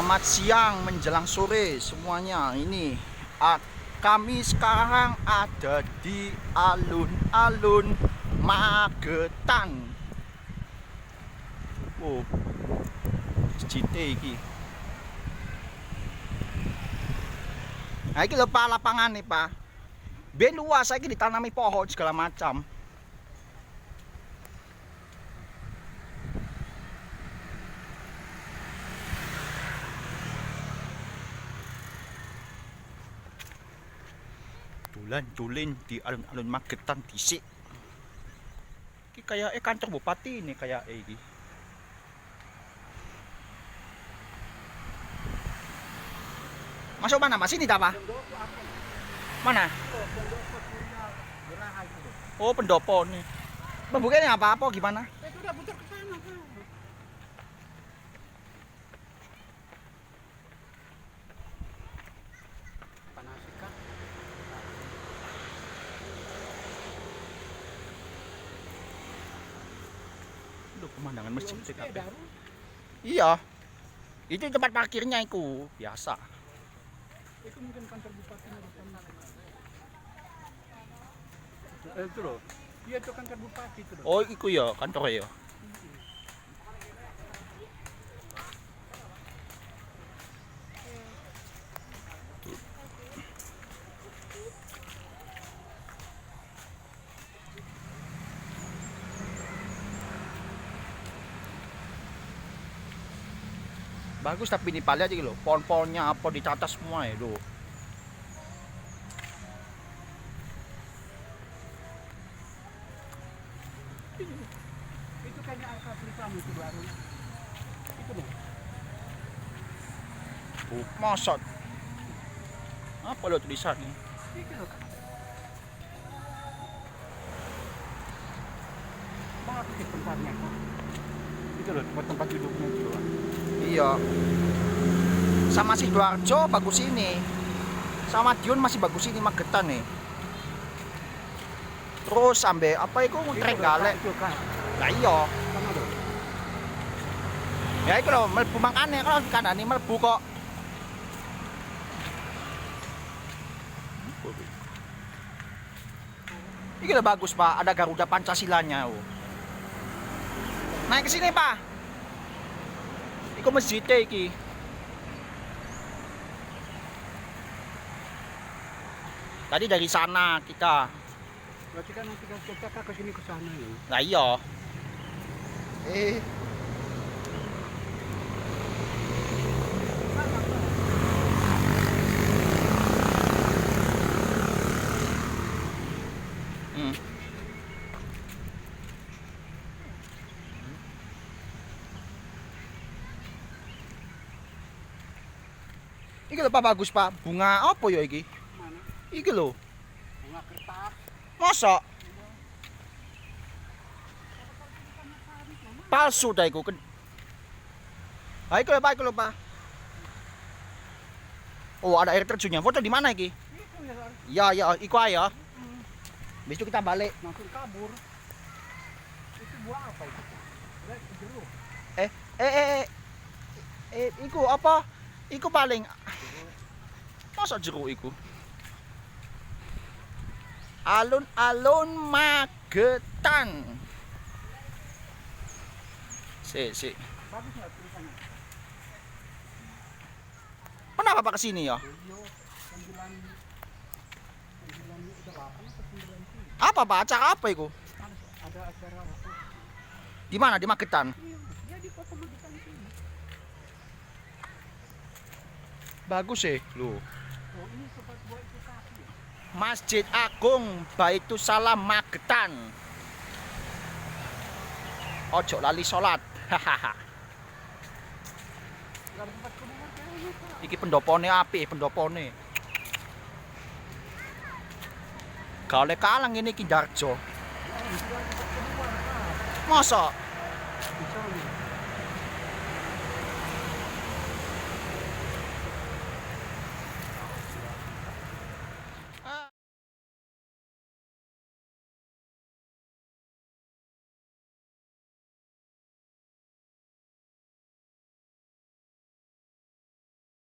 Selamat siang menjelang sore semuanya. Ini kami sekarang ada di alun-alun Magetan. Oh, CT iki. Nah, iki lho Pak lapangan nih Pak. Ben luas saiki ditanami pohon segala macam. Dolan-dolan di alun-alun Magetan dhisik. Iki kayak kantor bupati ini kayak iki. Masuk mana Mas? Ini tak Pak? Mana? Oh, pendopo nih. Pembukanya apa gimana? Itu udah putar ke sana kan. Panas kan? Aduh, pemandangan masjid TKP. Iya. Itu tempat parkirnya itu biasa. Itu mungkin kantor bupati depan. Itu loh. Iya itu kantor bupati itu loh. Oh, iku ya kantornya ya. Bagus tapi ini lihat aja loh, pohon-pohonnya apa ditata semua ya loh. Itu kayaknya Alkafri kamu itu baru. Itu loh. Mosot. Apa lo tulisannya? Itu loh. Bagus sih tempatnya kok. Itu loh tempat duduknya itu loh. Iya. Sama Sidoarjo bagus ini. Sama Dion masih bagus ini Magetan nih. Terus sampai apa itu Trenggalek. Itu kan. Lah iya. Sama loh. Ya itu loh mlebu mangkane kalau kanane mlebu kok. Ini loh bagus Pak, ada Garuda Pancasilanya. Oh. Naik ke sini Pak. Iku masjid iki. Tadi dari sana kita. Berarti kan nanti kita ke sini ke sana ya. Lah iya. Iki lho Pak bagus Pak. Bunga apa ya iki? Mana? Iki lho. Bunga kertas. Mosok. Palsu dah iku. Ah iku lho Pak, iku lho Pak. Oh, ada air terjunnya. Foto di mana iki? Itu ya harus Ya, ya, iku aja. Habis itu kita balik. langsung kabur. Itu buah apa itu? Lihat jeruk. Iku apa? Iku paling masa jeruk iku. Alun-alun Magetan. Si. Bagus nggak tulisannya? Kenapa Pak kesini ya? Yo, 9 udah 8 atau 9 Apa Pak? Acara apa iku? ada acara apa? Di mana? Di Magetan. Iya, dia di kota Magetan sini. Bagus sih, lu. Oh, ini tempat buat itu kaki. Masjid Agung Baitusalam Magetan. Ojo lali salat. Hahaha. Enggak ada tempat keluar kayaknya, Pak. Iki pendopone apik, pendopone. Gak oleh kalang ini Ki Darjo. Enggak ada tempat keluar, Pak. Masa? Di sana.